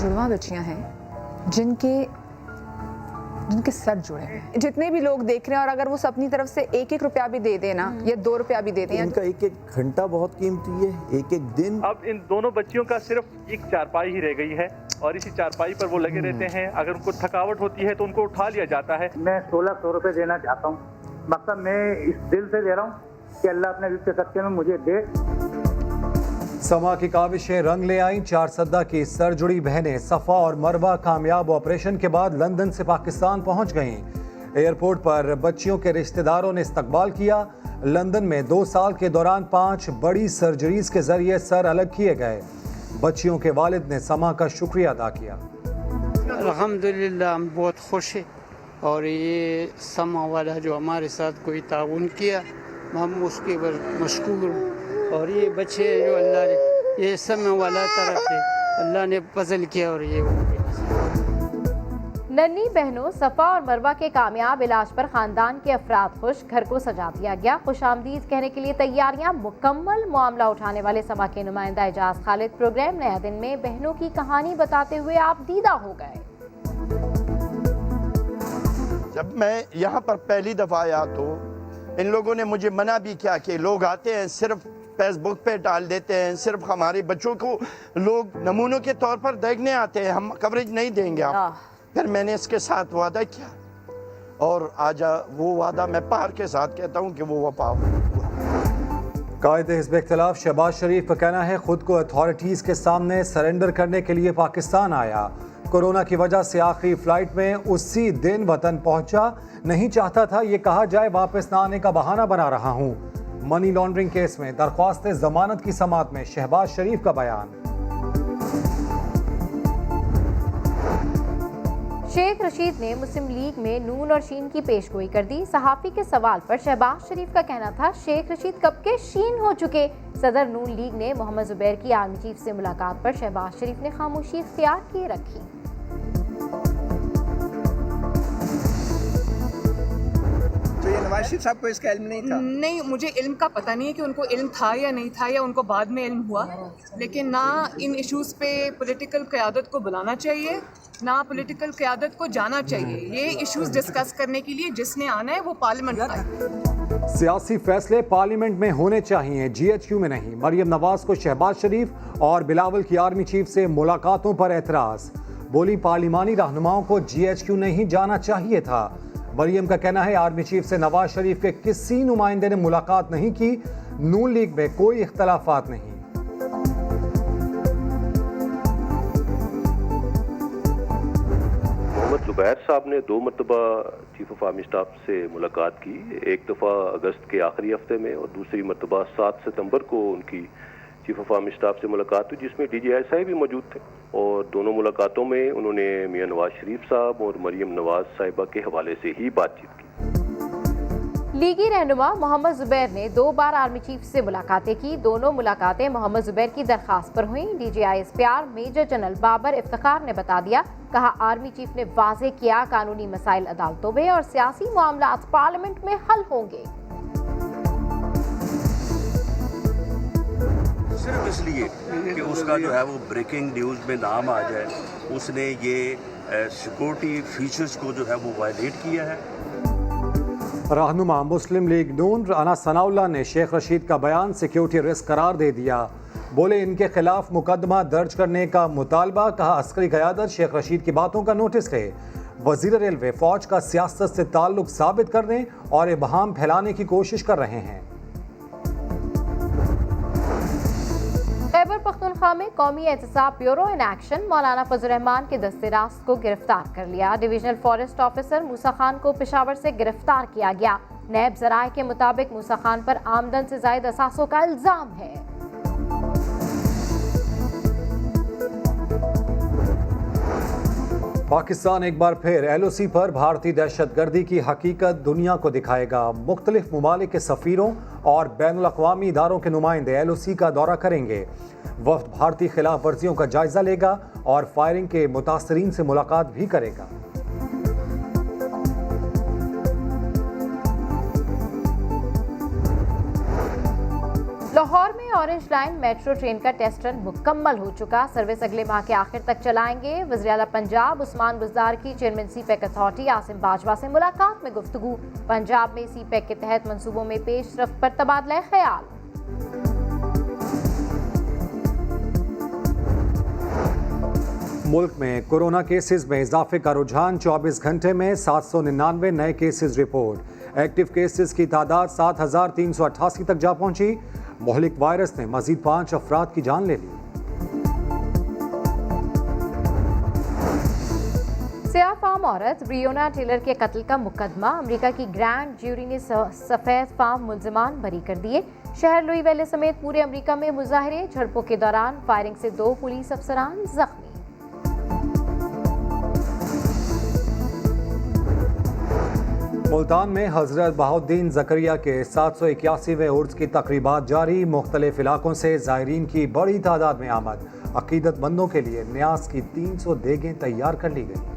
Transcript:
जुड़वा बच्चियां हैं जिनके सर जुड़े हैं। जितने भी लोग देख रहे हैं और अगर वो अपनी तरफ से 1-1 रुपया भी दे देना या 2 रुपया भी दे दें, इनका 1-1 घंटा बहुत कीमती है, 1-1 दिन। अब इन दोनों बच्चियों का सिर्फ एक चारपाई ही रह गई है और इसी चारपाई पर वो लगे रहते हैं। अगर उनको थकावट होती है तो उनको उठा लिया जाता है। मैं 1600 रुपए देना चाहता हूँ, मतलब मैं इस दिल से दे रहा हूँ कि अल्लाह अपने रिज़्क़ सत्य में मुझे दे। समा की काविशें रंग ले आईं। 4 सद्दा की सर जुड़ी बहनें सफ़ा और मरवा कामयाब ऑपरेशन के बाद लंदन से पाकिस्तान पहुंच गईं। एयरपोर्ट पर बच्चियों के रिश्तेदारों ने इस्तकबाल किया। लंदन में 2 साल के दौरान 5 बड़ी सर्जरीज के जरिए सर अलग किए गए। बच्चियों के वालिद ने समा का शुक्रिया अदा किया। अल्हम्दुलिल्लाह हम बहुत खुश हैं और ये समा वाला जो हमारे साथ कोई ताउन किया हम उसके मशकूर। और ये बच्चे जो अल्लाह ने ये समा वाला तरफ से अल्लाह ने फजल किया और ये नन्ही बहनों सफ़ा और मरवा के कामयाब इलाज पर खानदान के अफराद खुश। घर को सजा दिया गया। खुशामदीद कहने के लिए तैयारियां मुकम्मल। मामला उठाने वाले समा के नुमाइंदा एजाज खालिद प्रोग्राम नया दिन में बहनों की कहानी बताते हुए आप दीदा हो गए। जब मैं यहाँ पर पहली दफ़ा आया तो इन लोगों ने मुझे मना भी किया कि लोग आते हैं सिर्फ फेसबुक पे डाल देते हैं, सिर्फ हमारे बच्चों को लोग नमूनों के तौर पर देखने आते हैं, हम कवरेज नहीं देंगे आप। फिर मैंने इसके साथ वादा किया और आज वो वादा मैं पार के साथ कहता हूँ कि वो वफा हुआ। कायदे हिज़्ब इख्तिलाफ शहबाज शरीफ का कहना है खुद को अथॉरिटीज़ के सामने सरेंडर करने के लिए पाकिस्तान आया। कोरोना की वजह से आखिरी फ्लाइट में उसी दिन वतन पहुंचा। नहीं चाहता था ये कहा जाए वापस ना आने का बहाना बना रहा हूं। मनी लॉन्ड्रिंग केस में दरख्वास्त जमानत की समाअत में शहबाज शरीफ का बयान। शेख रशीद ने मुस्लिम लीग में नून और शीन की पेशगोई कर दी। सहाफ़ी के सवाल पर शहबाज शरीफ का कहना था शेख रशीद कब के शीन हो चुके। सदर नून लीग ने मोहम्मद जुबैर की आर्मी चीफ से मुलाकात पर शहबाज शरीफ ने खामोशी इख्तियार किए रखी। तो ये नवाज शरीफ साहब को इसका इल्म नहीं था? नहीं, मुझे इल्म का पता नहीं है कि उनको इल्म था या नहीं था या उनको बाद में इल्म हुआ, लेकिन ना इन इश्यूज़ पे पॉलिटिकल क़यादत को बुलाना चाहिए ना पॉलिटिकल क़यादत को जाना चाहिए। ये इश्यूज़ डिस्कस करने के लिए जिसने आना है वो पार्लियामेंट आए। सियासी फैसले पार्लियामेंट में होने चाहिए, GHQ में नहीं। मरियम नवाज को शहबाज शरीफ और बिलावल की आर्मी चीफ से मुलाकातों पर एतराज़। बोली पार्लिमानी रहनुमाओं को GHQ नहीं जाना चाहिए था। मरियम का कहना है आर्मी चीफ से नवाज शरीफ के किसी नुमाइंदे ने मुलाकात नहीं की। नून लीग में कोई इख्तलाफात नहीं। मोहम्मद जुबैर साहब ने 2 मरतबा चीफ ऑफ आर्मी स्टाफ से मुलाकात की। एक दफ़ा अगस्त के आखिरी हफ्ते में और दूसरी मरतबा 7 सितंबर को उनकी चीफ ऑफ आर्मी स्टाफ से मुलाकात हुई जिसमें DGI भी मौजूद थे और दोनों मुलाकातों में उन्होंने मियां नवाज शरीफ साहब और मरियम नवाज साहिबा के हवाले से ही बातचीत की। लीगी रहनुमा मोहम्मद जुबैर ने 2 बार आर्मी चीफ से मुलाकातें की। दोनों मुलाकातें मोहम्मद जुबैर की दरखास्त पर हुई। DGI SPR major general Babar Iftikhar ने बता दिया, कहा आर्मी चीफ ने वाज़ेह किया कानूनी मसाइल अदालतों में और सियासी मामलात पार्लियामेंट में हल होंगे। सिर्फ इसलिए कि उसका जो है वो ब्रेकिंग न्यूज़ में नाम आ जाए, उसने ये सिक्योरिटी फीचर्स को जो है वो वायलेट किया है। रहनुमा मुस्लिम लीग नून राना सनाउल्लाह ने शेख रशीद का बयान सिक्योरिटी रिस्क करार दे दिया। बोले इनके खिलाफ मुकदमा दर्ज करने का मुतालबा। कहा अस्करी क़यादत शेख रशीद की बातों का नोटिस ले। वज़ीर रेलवे फ़ौज का सियासत से ताल्लुक साबित करने और इबहाम फैलाने की कोशिश कर रहे हैं। खैबर पख्तूनख्वा में कौमी एहतसाब ब्यूरो इन एक्शन मौलाना फजल रहमान के दस्ते रास्त को गिरफ्तार कर लिया। डिविजनल फॉरेस्ट ऑफिसर मूसा खान को पेशावर से गिरफ्तार किया गया। नैब ज़राए के मुताबिक मूसा खान पर आमदन से ज़ायद असासों का इल्ज़ाम है। पाकिस्तान एक बार फिर LOC पर भारतीय दहशतगर्दी की हकीकत दुनिया को दिखाएगा। मुख्तलिफ ममालिक के सफ़ीरों और बैनुल अक़वामी इदारों के नुमाइंदे LOC का दौरा करेंगे। वफ़द भारतीय खिलाफ वर्जियों का जायजा लेगा और फायरिंग के मुतासरीन से मुलाकात भी करेगा। लाहौर में ऑरेंज लाइन मेट्रो ट्रेन का टेस्ट रन मुकम्मल हो चुका। सर्विस अगले माह के आखिर तक चलाएंगे। वज़ीर आला पंजाब उस्मान बुज़दार की chairman CPEC authority Asim Bajwa से मुलाकात में गुफ्तगू। पंजाब में सीपैक के तहत मंसूबों में पेशरफ्त पर तबादला ख्याल। मुल्क में कोरोना केसेस में इजाफे का रुझान, 24 घंटे में 799 नए केसेस रिपोर्ट। एक्टिव केसेस की तादाद 7,388 तक जा पहुंची। मोहलिक वायरस ने मजीद 5 अफराद की जान ले ली। सियाह फार्म औरत ब्रियोना टेलर के कत्ल का मुकदमा, अमेरिका की ग्रैंड ज्यूरी ने सफेद फार्म मुल्जिमान बरी कर दिए। शहर लुईवेले समेत पूरे अमेरिका में मुजाहरे, झड़पों के दौरान फायरिंग से 2 पुलिस अफसरान जख्मी। मुल्तान में हजरत बहाउद्दीन ज़करिया के 781वें उर्स की तकरीबात जारी। मुख्तलिफ इलाकों से ज़ायरीन की बड़ी तादाद में आमद। अकीदतमंदों के लिए न्यास की 300 देगें तैयार कर ली गई।